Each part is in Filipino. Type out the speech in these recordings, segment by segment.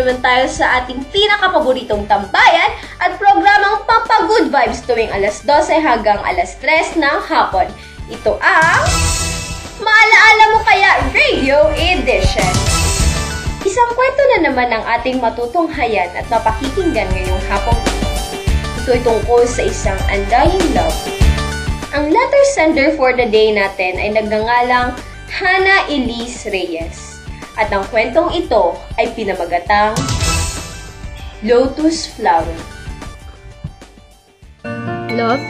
naman tayo sa ating pinakapaboritong tambayan at programang Papa-Good Vibes tuwing alas 12 hanggang alas 3 ng hapon. Ito ang Maalaala Mo Kaya Radio Edition. Isang kwento na naman ang ating matutunghayan at mapakikinggan ngayong hapong ito. Ito'y tungkol sa isang undying love. Ang letter sender for the day natin ay nagngangalang Hannah Elise Reyes. At ang kwentong ito ay pinamagatang Lotus Flower. Love?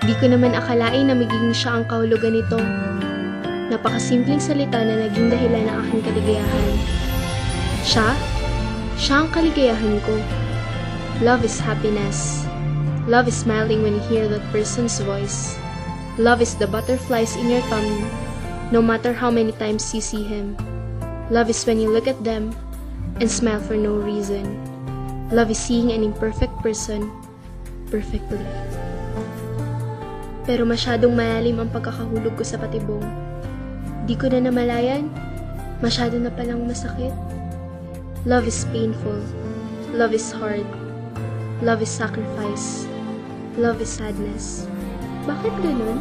Di ko naman akalain na magiging siya ang kahulugan nito. Napakasimpleng salita na naging dahilan ng aking kaligayahan. Siya ang kaligayahan ko. Love is happiness. Love is smiling when you hear that person's voice. Love is the butterflies in your tummy, no matter how many times you see him. Love is when you look at them and smile for no reason. Love is seeing an imperfect person perfectly. Pero masyadong malalim ang pagkakahulog ko sa patibong. Di ko na namalayan, masyado na palang masakit. Love is painful. Love is hard. Love is sacrifice. Love is sadness. Bakit ganun?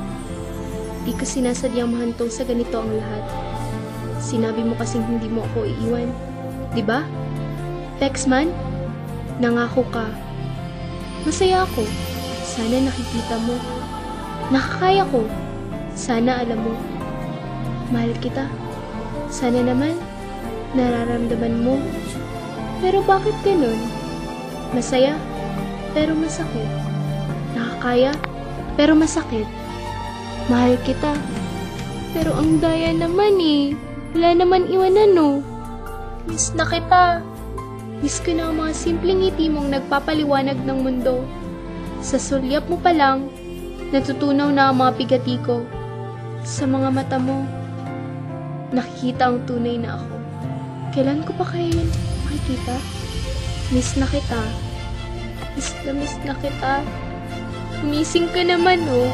Di ko sinasadyang mahantong sa ganito ang lahat. Sinabi mo kasing hindi mo ako iiwan. Diba? Pexman, nangako ka. Masaya ako. Sana nakikita mo. Nakakaya ko. Sana alam mo. Mahal kita. Sana naman, nararamdaman mo. Pero bakit ganun? Masaya, pero masakit. Nakakaya, pero masakit. Mahal kita. Pero ang daya naman eh. Wala naman iwanan no. Miss na kita. Miss ko na ang mga simpleng ngiti mong nagpapaliwanag ng mundo. Sa sulyap mo pa lang, natutunaw na ang mga bigati ko. Sa mga mata mo, nakikita ang tunay na ako. Kailan ko pa kaya yun makikita? Miss na kita. Miss na kita. Missing ka naman oh.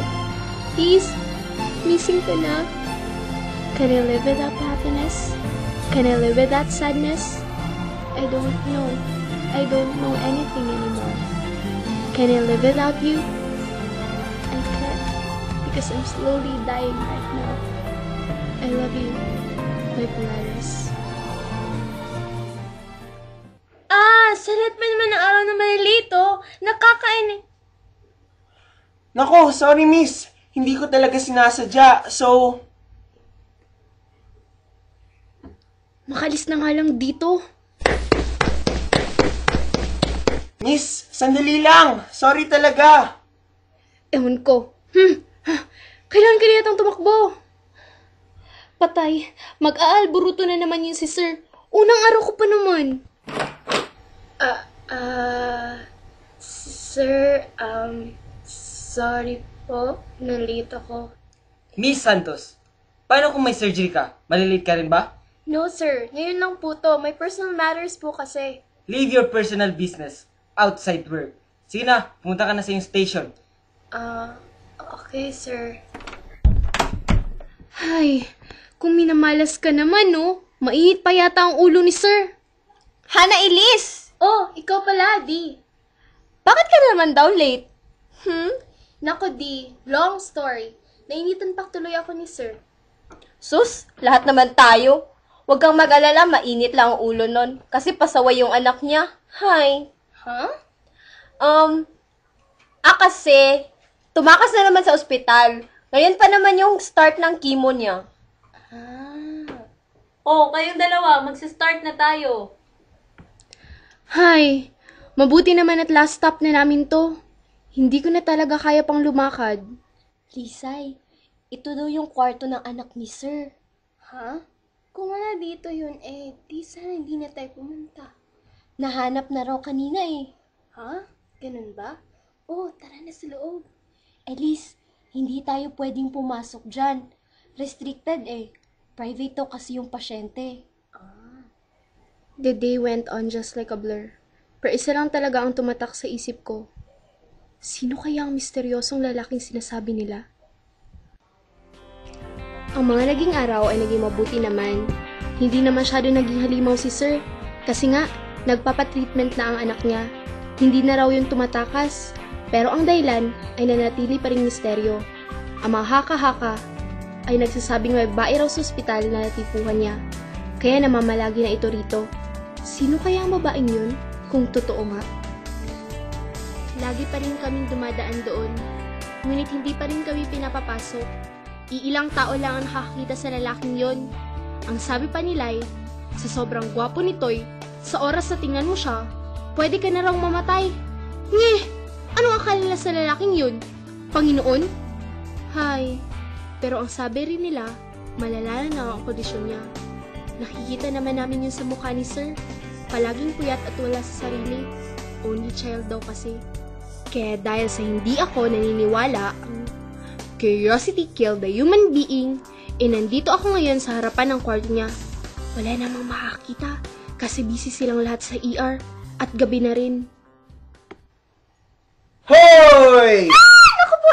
Please, missing ka na. Can I live without happiness? Can I live without sadness? I don't know. I don't know anything anymore. Can I live without you? I can't, because I'm slowly dying right now. I love you, my Polaris. Salit pa naman ng araw na malilito. Nakakain. Nako, sorry miss. Hindi ko talaga sinasadya, so... Makalis na nga lang dito. Miss, sandali lang. Sorry talaga. Ewan ko. Kailan ka niyatang tumakbo? Patay. Mag-aalburuto na naman yun si sir. Unang araw ko pa naman. Sir, sorry po. Nalito ko. Miss Santos, paano kung may surgery ka? Malilate ka rin ba? No, sir. Ngayon lang po to. May personal matters po kasi. Leave your personal business outside work. Sige na, pumunta ka na sa iyong station. Okay, sir. Ay, kung minamalas ka naman, no? Mainit pa yata ang ulo ni sir. Hannah Elise! Oh, ikaw pala, Di. Bakit ka naman daw late? Nako, Di. Long story. Nainitan pa tuloy ako ni sir. Sus, lahat naman tayo. Huwag kang mag-alala, mainit lang ang ulo nun. Kasi pasaway yung anak niya. Hi. Huh? Kasi, tumakas na naman sa ospital. Ngayon pa naman yung start ng chemo niya. Oh, kayong dalawa, magsa-start na tayo. Hay, mabuti naman at last stop na namin to. Hindi ko na talaga kaya pang lumakad. Lisay, ito daw yung kwarto ng anak ni sir. Ha? Kung wala dito yun, di sana hindi na tayo pumunta. Nahanap na raw kanina eh. Ha? Ganun ba? Oh, tara na sa loob. Elise, hindi tayo pwedeng pumasok dyan. Restricted eh. Private to kasi yung pasyente. The day went on just like a blur. Pero isa lang talaga ang tumatak sa isip ko. Sino kaya ang misteryosong lalaking sinasabi nila? Ang mga naging araw ay naging mabuti naman. Hindi na masyado naging halimaw si Sir. Kasi nga, nagpapatreatment na ang anak niya. Hindi na raw yung tumatakas. Pero ang dahilan ay nanatili pa ring misteryo. Ang mga haka-haka ay nagsasabing may babae raw sa ospital na natipuhan niya. Kaya namamalagi na ito rito. Sino kaya ang babaeng yun? Kung totoo nga. Lagi pa rin kaming dumadaan doon. Ngunit hindi pa rin kami pinapapasok. Iilang tao lang ang nakakita sa lalaking yon. Ang sabi pa nila ay, sa sobrang gwapo nito'y, sa oras na tingnan mo siya, pwede ka na raw mamatay. Ngeh! Anong akala nila sa lalaking yun? Panginoon? Hay. Pero ang sabi rin nila, malala na ang kondisyon niya. Nakikita naman namin yun sa mukha ni Sir. Palaging puyat at wala sa sarili. Only child daw kasi. Kaya dahil sa hindi ako naniniwala, ang curiosity killed the human being, nandito ako ngayon sa harapan ng kwarto niya. Wala namang makakita kasi busy silang lahat sa ER at gabi na rin. Hoy! Naku po,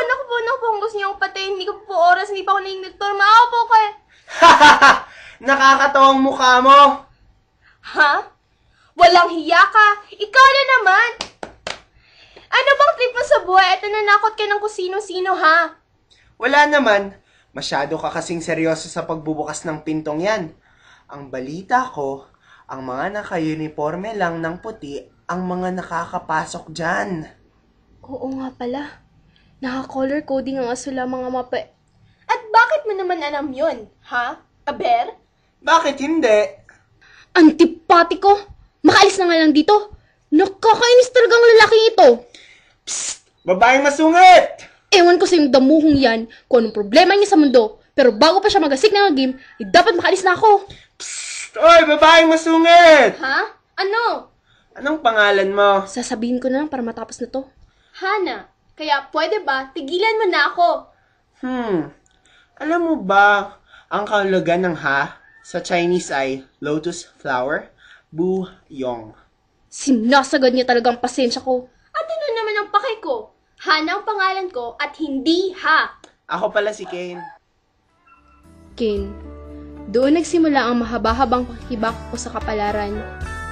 ang gusto niyo akong patayin. Hindi ko po oras, hindi pa ako naiinigtor. Maawa po kayo. Nakakatawang mukha mo. Ha? Walang hiya ka. Ikaw na naman. Ano bang trip mo sa buhay at nananakot ka ng kung sino-sino, ha? Wala naman. Masyado ka kasing seryoso sa pagbubukas ng pintong yan. Ang balita ko, ang mga naka-uniforme lang ng puti ang mga nakakapasok dyan. Oo nga pala. Naka-color coding ang aso lang mga mapa... At bakit mo naman alam yun, ha? Aber? Bakit hindi? Antipatiko! Makaalis na nga lang dito! Nakakainis talagang lalaking ito! Babaeng masungit! Ewan ko sa yung damuhong yan kung anong problema niya sa mundo, pero bago pa siya magasik ng game, ay dapat makaalis na ako! Oy, babaeng masungit! Ha? Ano? Anong pangalan mo? Sasabihin ko na lang para matapos na to. Hana. Kaya pwede ba, tigilan mo na ako. Alam mo ba, ang kahulugan ng ha sa Chinese ay lotus flower, bu-yong. Sinasagad niya talagang pasensya ko. At ano naman ang pake ko? Hana ang pangalan ko at hindi ha. Ako pala si Kane. Ken, doon nagsimula ang mahaba-habang pakikibak ko sa kapalaran.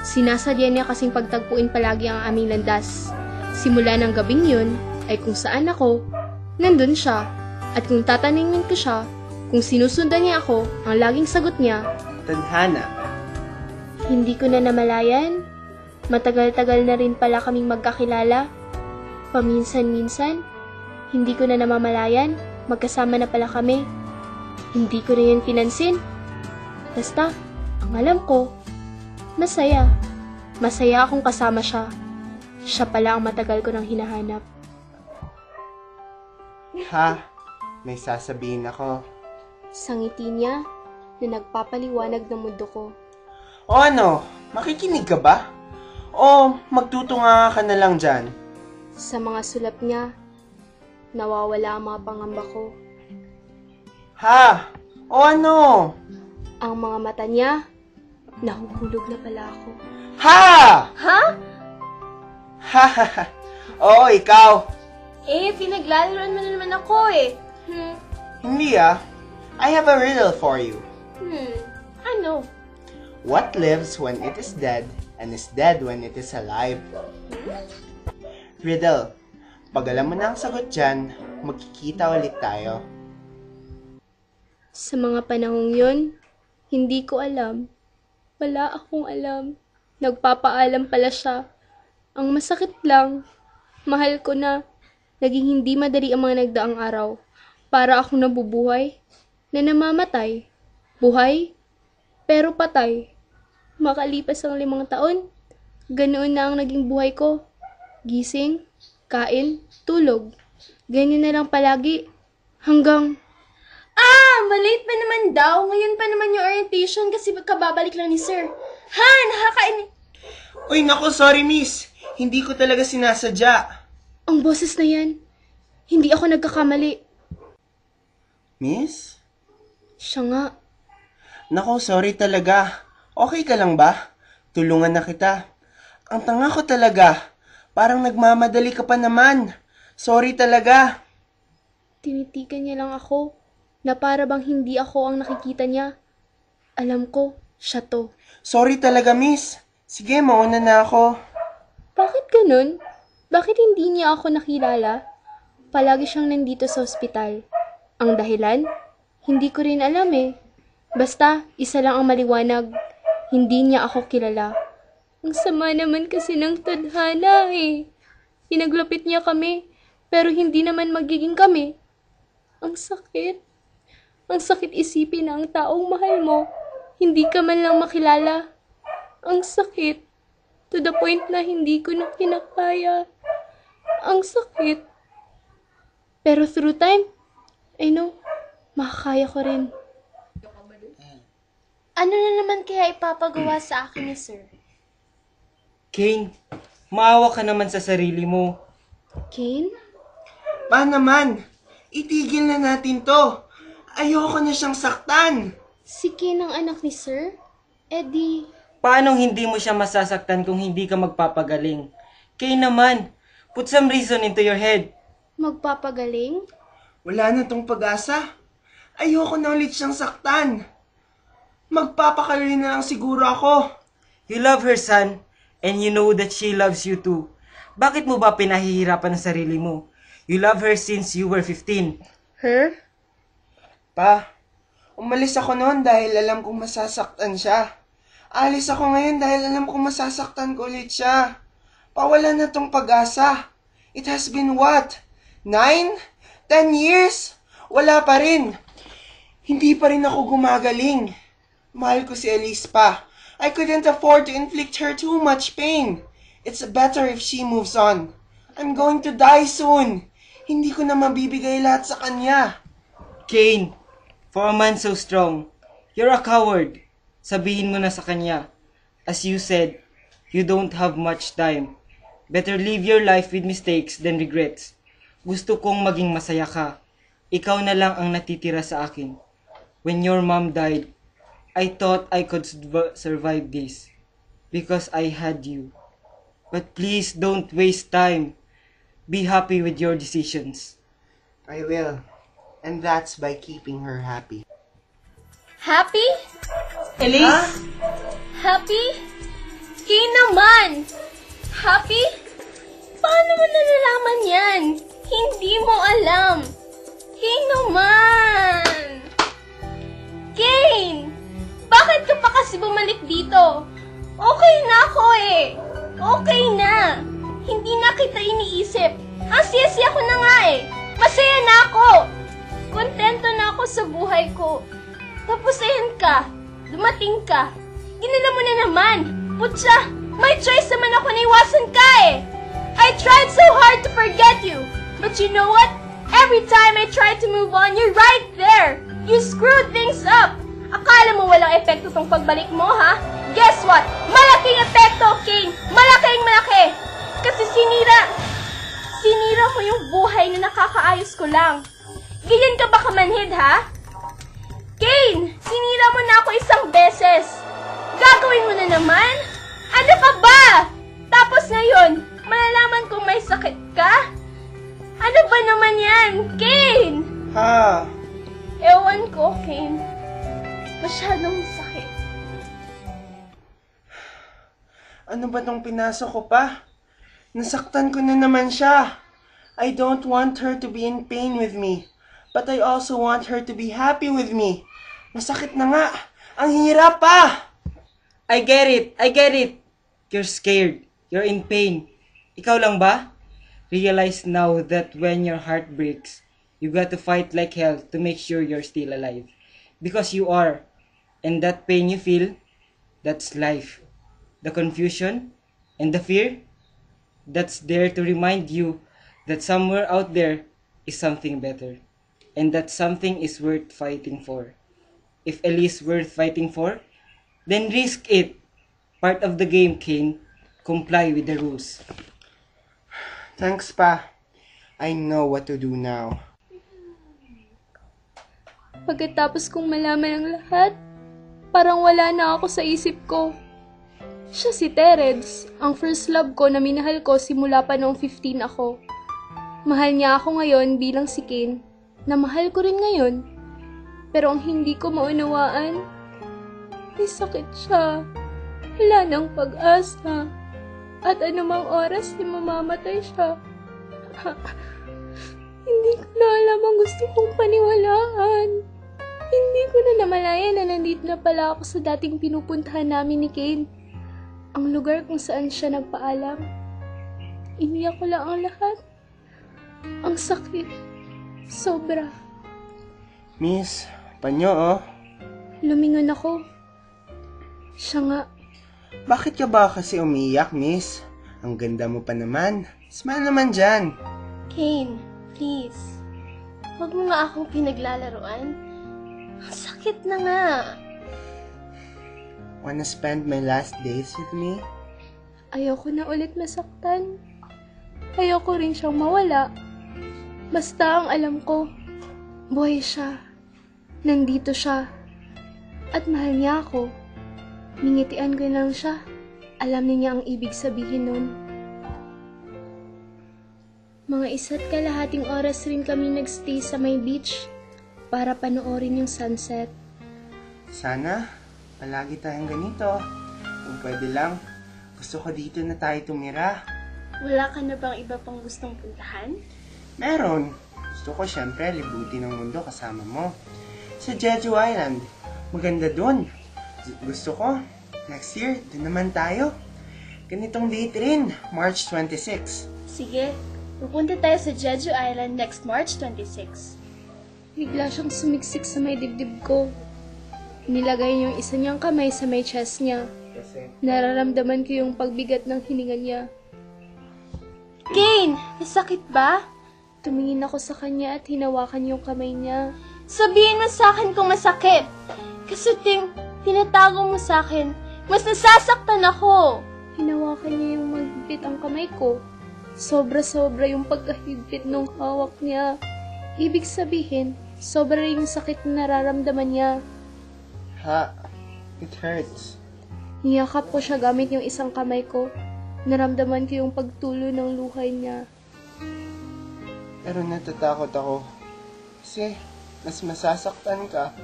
Sinasadya niya kasing pagtagpuin palagi ang aming landas. Simula ng gabing yun, ay kung saan ako, nandun siya. At kung tatanungin ko siya, kung sinusundan niya ako, ang laging sagot niya, Tadhana. hindi ko na namalayan. Matagal-tagal na rin pala kaming magkakilala. Paminsan-minsan, hindi ko na namamalayan, magkasama na pala kami. Hindi ko na yun pinansin. Basta, ang alam ko, masaya. Masaya akong kasama siya. Siya pala ang matagal ko nang hinahanap. Ha, may sasabihin ako. Sa ngiti niya, na nagpapaliwanag ng mundo ko. O ano, makikinig ka ba? O magtutunga ka na lang dyan? Sa mga sulat niya, nawawala ang mga pangamba ko. Ha, o ano? Ang mga mata niya, nahuhulog na pala ako. Ha! Ha? Ha ha ha. Oo, ikaw. Pinaglalaroan mo na naman ako eh. Hindi ah. I have a riddle for you. Ano? What lives when it is dead and is dead when it is alive? Riddle. Pag alam mo na ang sagot dyan, magkikita ulit tayo. Sa mga panahong yun, hindi ko alam. Wala akong alam. Nagpapaalam pala siya. Ang masakit lang, mahal ko na. Naging hindi madali ang mga nagdaang araw. Para akong nabubuhay, na namamatay. Buhay, pero patay. Makalipas ang 5 taon, ganoon na ang naging buhay ko. Gising, kain, tulog. Ganyan na lang palagi. Hanggang... Malate pa naman daw. Ngayon pa naman yung orientation kasi kababalik lang ni Sir. Ha? Nakakaini... Uy, naku, sorry miss. Hindi ko talaga sinasadya. Ang boses na yan, hindi ako nagkakamali. Miss? Siya nga. Naku, sorry talaga. Okay ka lang ba? Tulungan na kita. Ang tanga ko talaga. Parang nagmamadali ka pa naman. Sorry talaga. Tinitigan niya lang ako, na para bang hindi ako ang nakikita niya. Alam ko, siya to. Sorry talaga, miss. Sige, mauna na ako. Bakit ganun? Bakit hindi niya ako nakilala? Palagi siyang nandito sa ospital. Ang dahilan? Hindi ko rin alam eh. Basta, isa lang ang maliwanag. Hindi niya ako kilala. Ang sama naman kasi ng tadhana eh. Pinaglapit niya kami, pero hindi naman magiging kami. Ang sakit. Ang sakit isipin na ang taong mahal mo, hindi ka man lang makilala. Ang sakit. To the point na hindi ko na kinakaya. Ang sakit. Pero through time, I know, makakaya ko rin. Ano na naman kaya ipapagawa sa akin ni Sir? Kane, maawa ka naman sa sarili mo. Kane? Pa naman, itigil na natin to. Ayoko na siyang saktan. Si Kane ang anak ni Sir? Eddie, Paano hindi mo siya masasaktan kung hindi ka magpapagaling? Kane naman, put some reason into your head. magpapagaling? Wala na tong pag-asa. Ayoko na ulit siyang saktan. Magpapakali na lang siguro ako. You love her, son, and you know that she loves you too. Bakit mo ba pinahihirapan ang sarili mo? You love her since you were 15. Her? Pa, umalis ako noon dahil alam kong masasaktan siya. Alis ako ngayon dahil alam kong masasaktan ko ulit siya. Pawala na tong pag-asa. It has been what? 9? 10 years? Wala pa rin. Hindi pa rin ako gumagaling. Mahal ko si Elise pa. I couldn't afford to inflict her too much pain. It's better if she moves on. I'm going to die soon. Hindi ko na mabibigay lahat sa kanya. Kane, for a man so strong, you're a coward. Sabihin mo na sa kanya. As you said, you don't have much time. Better live your life with mistakes than regrets. Gusto kong maging masaya ka. Ikaw na lang ang natitira sa akin. When your mom died, I thought I could survive this because I had you. But please don't waste time. Be happy with your decisions. I will. And that's by keeping her happy. Happy? Elise? Happy? Kane naman! Happy? Paano mo nalalaman yan? Hindi mo alam. Kane naman! Kane! Bakit ka pa kasi bumalik dito? Okay na ako eh. Okay na. Hindi na kita iniisip. Ang siyasi ako na nga eh. Masaya na ako. Kontento na ako sa buhay ko. Tapos ayan ka. Dumating ka. Ginala mo na naman. Putya, may choice naman ako na iwasan ka eh. I tried so hard to forget you. But you know what? Every time I tried to move on, you're right there. You screwed things up. Akala mo walang epekto tong pagbalik mo, ha? Guess what? Malaking epekto, Kane! Malaking malaki! Kasi sinira mo yung buhay na nakakaayos ko lang. Ganyan ka ba kamanhid, ha? Kane! Sinira mo na ako isang beses. Gagawin mo na naman? Ano ka ba? Tapos ngayon, malalaman kong may sakit ka? Ano ba naman yan, Kane? Ha? Ewan ko, Kane. Masyadong sakit. Ano ba tong pinasok ko pa? Nasaktan ko na naman siya. I don't want her to be in pain with me. But I also want her to be happy with me. Masakit na nga. Ang hirap pa! I get it. You're scared. You're in pain. Ikaw lang ba? Realize now that when your heart breaks, you got to fight like hell to make sure you're still alive. Because you are. And that pain you feel, that's life. The confusion and the fear, that's there to remind you that somewhere out there is something better. And that something is worth fighting for. If Elise worth fighting for, then risk it. Part of the game, Kane. Comply with the rules. Thanks, pa. I know what to do now. Pagkatapos kong malaman ang lahat, parang wala na ako sa isip ko. Siya si Terence, ang first love ko na minahal ko simula pa noong 15 ako. Mahal niya ako ngayon bilang si Kane, na mahal ko rin ngayon. Pero ang hindi ko maunawaan, may sakit siya. wala nang pag-asa. At anumang oras ay mamamatay siya. Hindi ko na alam ang gusto kong paniwalaan. Hindi ko na namalayan na nandito na pala ako sa dating pinupuntahan namin ni Kane. Ang lugar kung saan siya nagpaalam. Iniyak ko lang ang lahat. Ang sakit. Sobra. Miss, panyo oh. Lumingon ako. Siya nga. Bakit ka ba kasi umiyak, miss? Ang ganda mo pa naman. Smile naman dyan. Kane, please. Huwag mo nga akong pinaglalaruan. Ang sakit na nga. Wanna spend my last days with me? Ayoko na ulit masaktan. Ayoko rin siyang mawala. Basta ang alam ko, buhay siya. Nandito siya. At mahal niya ako. Ningitian ko lang siya. Alam niya ang ibig sabihin nun. Mga 1.5 oras rin kami nagstay sa may beach para panoorin yung sunset. Sana, palagi tayong ganito. Kung pwede lang, gusto ko dito na tayo tumira. Wala ka na bang iba pang gustong puntahan? Meron. Gusto ko syempre libutin ang mundo kasama mo. Sa Jeju Island, maganda dun. Gusto ko, next year, dun naman tayo. Ganitong date rin, March 26. Sige, pupunta tayo sa Jeju Island next March 26. Bigla siyang sumiksik sa may dibdib ko. Nilagay niya yung isa niyang kamay sa may chest niya. Nararamdaman ko yung pagbigat ng hininga niya. Kane! Masakit ba? Tumingin ako sa kanya at hinawakan yung kamay niya. Sabihin mo sa akin kung masakit. Kasi tinatago mo sa akin. Mas nasasaktan ako. Hinawakan niya yung magbit ang kamay ko. Sobra-sobra yung pagkahigpit nung hawak niya. Ibig sabihin, sobra rin yung sakit na nararamdaman niya. Ha, it hurts. Niyakap ko siya gamit yung isang kamay ko. Naramdaman ko yung pagtulo ng luhay niya. Pero natatakot ako. Kasi, mas masasaktan ka.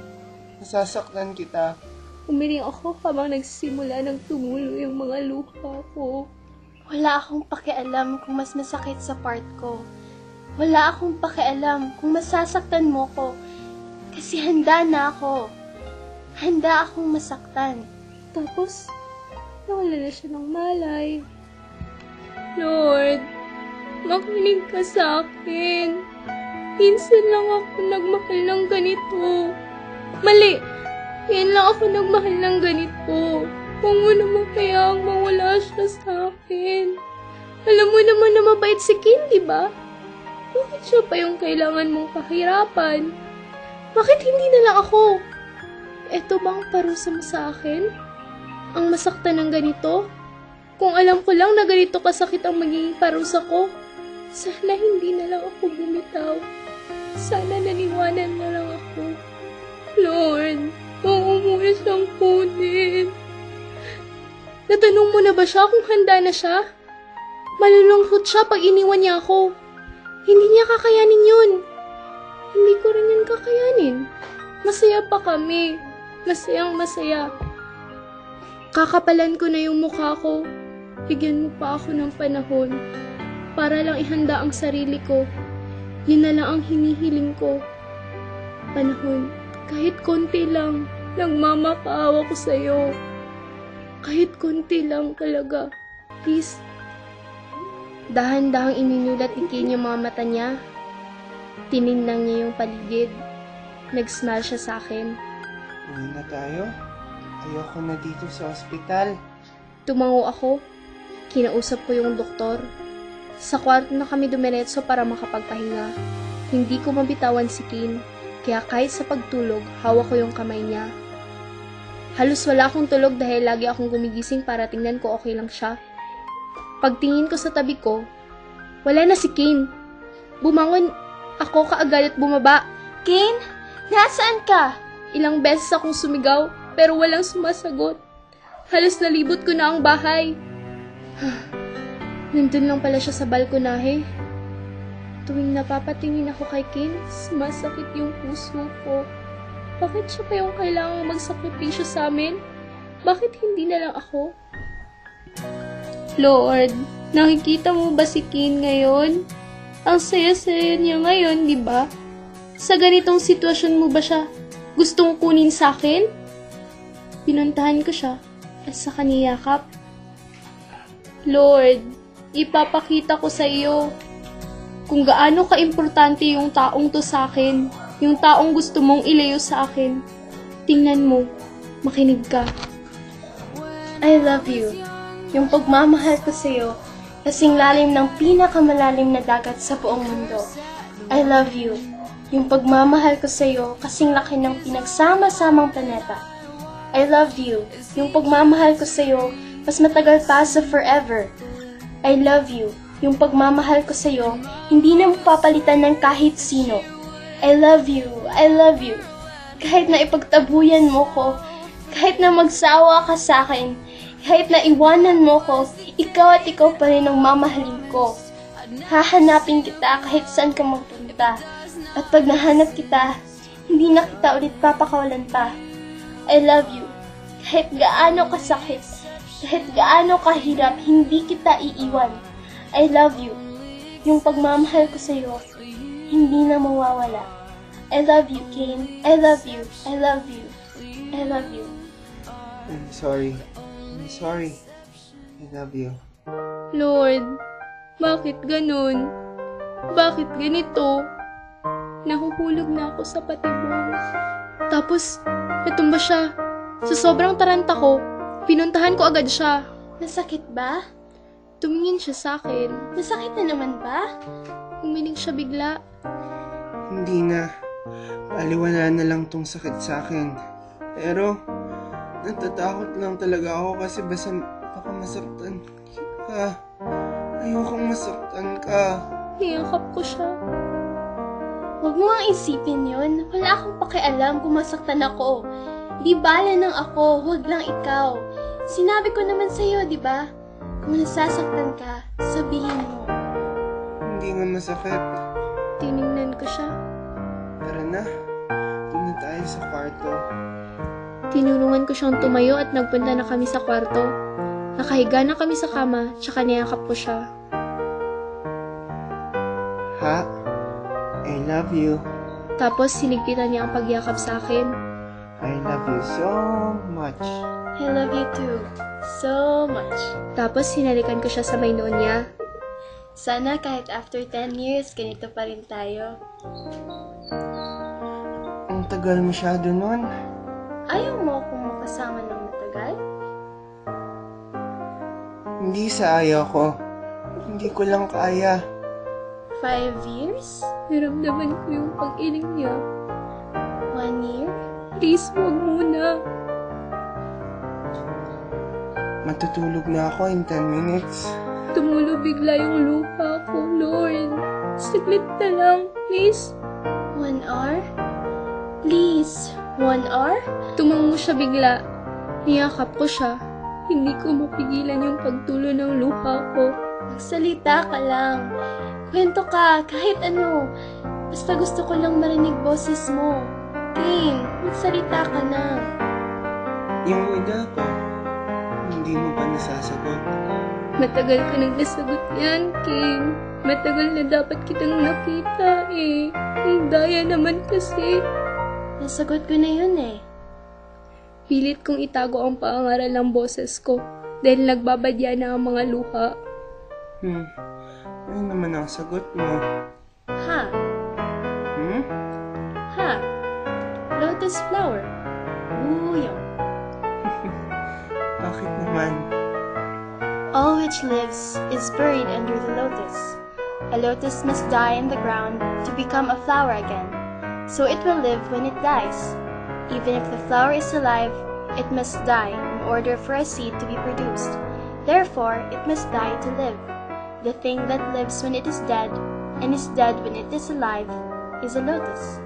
Masasaktan kita. Umiling ako habang nagsimula ng tumulo yung mga luha ko. Wala akong pakialam kung mas masakit sa part ko. Wala akong pakialam kung masasaktan mo ko. Kasi handa na ako. Handa akong masaktan. Tapos, nawala na siya ng malay. Lord, makinig ka sa akin. Minsan lang ako nagmahal ng ganito. Mali! Yan lang ako nagmahal ng ganito. Huwag mo naman kayang mawala siya sa akin. Alam mo naman na mabait si Kim, di ba? Bakit siya pa yung kailangan mong pahirapan? Bakit hindi na lang ako? Eto bang parusa mo sa akin? Ang masaktan ng ganito? Kung alam ko lang na ganito kasakit ang magiging parusa ko, sana hindi na lang ako bumitaw. Sana naniwanan na lang ako. Lord, umuwi siyang kunin. Natanong mo na ba siya kung handa na siya? Malulungkot siya pag iniwan niya ako. Hindi niya kakayanin yun. Hindi ko rin yun kakayanin. Masaya pa kami. Masayang masaya. Kakapalan ko na yung mukha ko. Bigyan mo pa ako ng panahon para lang ihanda ang sarili ko. Yun na lang ang hinihiling ko. Panahon. Kahit konti lang. Nagmamakaawa ko sa'yo. Kahit konti lang talaga. Please. Dahan-dahang ininulat ni Kane yung mga mata niya. Tinignan niya yung paligid. Nag-smile siya sa akin. Uwi na tayo. Ayoko na dito sa ospital. Tumango ako. Kinausap ko yung doktor. Sa kwarto na kami dumiretso para makapagpahinga. Hindi ko mabitawan si Kane. Kaya kahit sa pagtulog, hawak ko yung kamay niya. Halos wala akong tulog dahil lagi akong gumigising para tingnan ko okay lang siya. Pagtingin ko sa tabi ko, wala na si Kane. Bumangon ako kaagad at bumaba. Kane, nasaan ka? Ilang beses akong sumigaw pero walang sumasagot. Halos nalibot ko na ang bahay. Nandun lang pala siya sa balkonahe. Tuwing napapatingin ako kay Kane, sumasakit yung puso ko. Bakit siya pa yung kailangang magsakripisyo sa amin? Bakit hindi na lang ako? Lord, nakikita mo ba si Cain ngayon? Ang saya-saya niya ngayon, di ba? Sa ganitong sitwasyon mo ba siya gustong kunin sa akin? Pinuntahan ko siya at sa kaniyakap. Lord, ipapakita ko sa iyo kung gaano ka-importante yung taong to sa akin, yung taong gusto mong ilayo sa akin. Tingnan mo, makinig ka. I love you. Yung pagmamahal ko sa iyo, kasing lalim ng pinakamalalim na dagat sa buong mundo. I love you. Yung pagmamahal ko sa iyo, kasing laki ng pinagsama-samang planeta. I love you. Yung pagmamahal ko sa iyo, mas matagal pa sa forever. I love you. Yung pagmamahal ko sa iyo, hindi na mapapalitan ng kahit sino. I love you. I love you. Kahit na ipagtabuyan mo ko, kahit na magsawa ka sa akin, kahit na iwanan mo ko, ikaw at ikaw pa rin ang mamahalin ko. Hahanapin kita kahit saan ka magpunta. At pag nahanap kita, hindi na kita ulit papakawalan pa. I love you. Kahit gaano kasakit, kahit gaano kahirap, hindi kita iiwan. I love you. Yung pagmamahal ko sa iyo, hindi na mawawala. I love you, Cain. I love you. I love you. I love you. I'm sorry. I'm sorry. I love you. Lord, bakit ganun? Bakit ganito? Nahuhulog na ako sa patibong. Tapos, natumba siya. Sa sobrang taranta ko, pinuntahan ko agad siya. Nasakit ba? Tumingin siya sa akin. Nasakit na naman ba? Umiling siya bigla. Hindi na. Baliwala na lang tong sakit sa akin. Pero, natatakot lang talaga ako kasi baka masaktan ka. Ayokong masaktan ka. Niyakap ko siya. Huwag mo nga isipin yun. Wala akong pakialam kung masaktan ako. Di bala ng ako, huwag lang ikaw. Sinabi ko naman sa'yo, di ba? Kung nasasaktan ka, sabihin mo. Hindi nga masakit. Tiningnan ko siya. Tara na. Doon na tayo sa kwarto. Tinulungan ko siyang tumayo at nagpunta na kami sa kwarto. Nakahiga na kami sa kama, tsaka niyakap ko siya. Ha? I love you. Tapos sinigpitan niya ang pagyakap sa akin. I love you so much. I love you too. So much. Tapos hinalikan ko siya sa may noon niya. Sana kahit after 10 years, ganito pa rin tayo. Ang tagal masyado nun. Ayaw mo akong makasama ng matagal? Hindi sa ayaw ko. Hindi ko lang kaya. 5 years? Naramdaman ko yung pag-iling niya. 1 year? Please, huwag muna. Matutulog na ako in 10 minutes. Tumulo bigla yung luha ko, Lord. Saglit na lang, please. 1 hour? Please, 1 hour? Tumango siya bigla. Niyakap ko siya. Hindi ko mapigilan yung pagtulo ng luha ko. Magsalita ka lang. Kwento ka, kahit ano. Basta gusto ko lang marinig boses mo. Cain, magsalita ka na. Yung wala ko, hindi mo pa nasasagot. Matagal ko nang nasagot yan, Cain. Matagal na dapat kitang nakita eh. Ang daya naman kasi. Nasagot ko na yun eh. Pilit kong itago ang pangaral ng boses ko dahil nagbabadya na ang mga luha. Ano naman ang sagot mo? Ha? Hmm? Ha? Lotus flower. Buyong. Bakit naman? All which lives is buried under the lotus. A lotus must die in the ground to become a flower again, so it will live when it dies. Even if the flower is alive, it must die in order for a seed to be produced. Therefore, it must die to live. The thing that lives when it is dead, and is dead when it is alive, is a lotus.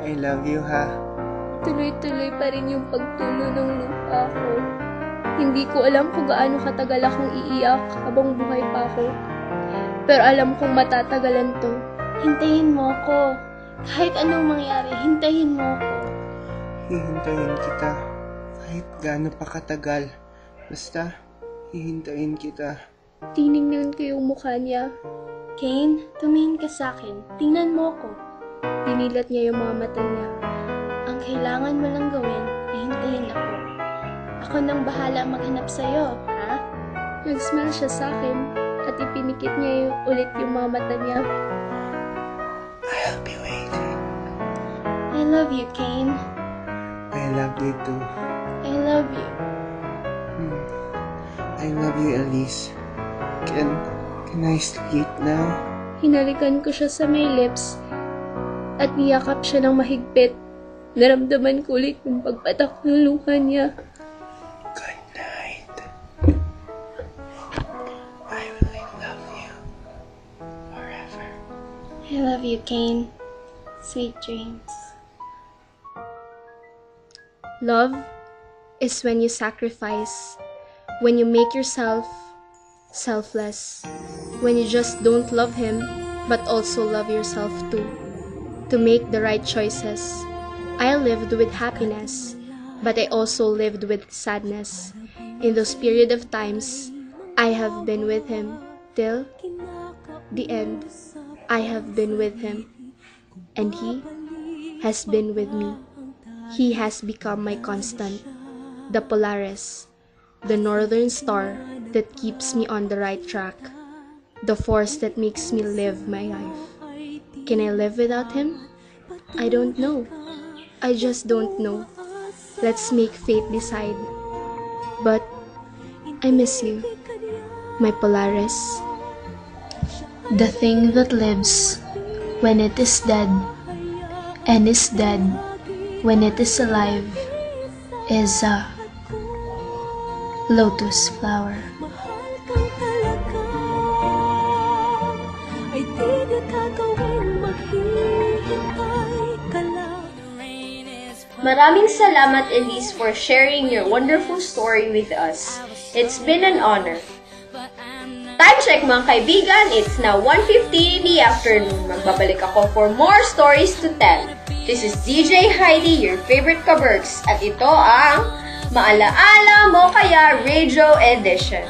I love you, ha? Tuloy-tuloy pa rin yung pagtulo ng luha ko. Hindi ko alam kung gaano katagal akong iiyak habang buhay pa ako. Pero alam kong matatagalan to. Hintayin mo ako. Kahit anong mangyari, hintayin mo ako. Hihintayin kita. Kahit gaano pa katagal, basta hihintayin kita. Tinignan ko yung mukha niya. Kane, tumingin ka sa akin. Tingnan mo ko. Dinilat niya yung mga mata niya. Ang kailangan mo lang gawin ay hintayin ako. Ako nang bahala maghanap sa'yo, ha? Nag-smile siya sa akin at ipinikit niya ulit yung mga mata niya. I'll be waiting. I love you, Kane. I love you too. I love you. I love you, Elise. Can I sleep now? Hinalikan ko siya sa may lips at niyakap siya ng mahigpit. Naramdaman ko ulit yung pagpatak ng luha niya. Good night. I really love you forever. I love you, Kane. Sweet dreams. Love is when you sacrifice, when you make yourself selfless, when you just don't love him, but also love yourself too, to make the right choices. I lived with happiness, but I also lived with sadness. In those period of times, I have been with him till the end. I have been with him, and he has been with me. He has become my constant, the Polaris, the northern star that keeps me on the right track, the force that makes me live my life. Can I live without him? I don't know. I just don't know. Let's make fate decide. But I miss you, my Polaris. The thing that lives when it is dead, and is dead when it is alive, is a lotus flower. Maraming salamat, Elise, for sharing your wonderful story with us. It's been an honor. Time check, mga kaibigan. It's now 1:50 in the afternoon. Magbabalik ako for more stories to tell. This is DJ Heidi, your favorite kaberks. At ito ang Maalaala Mo Kaya Radio Edition.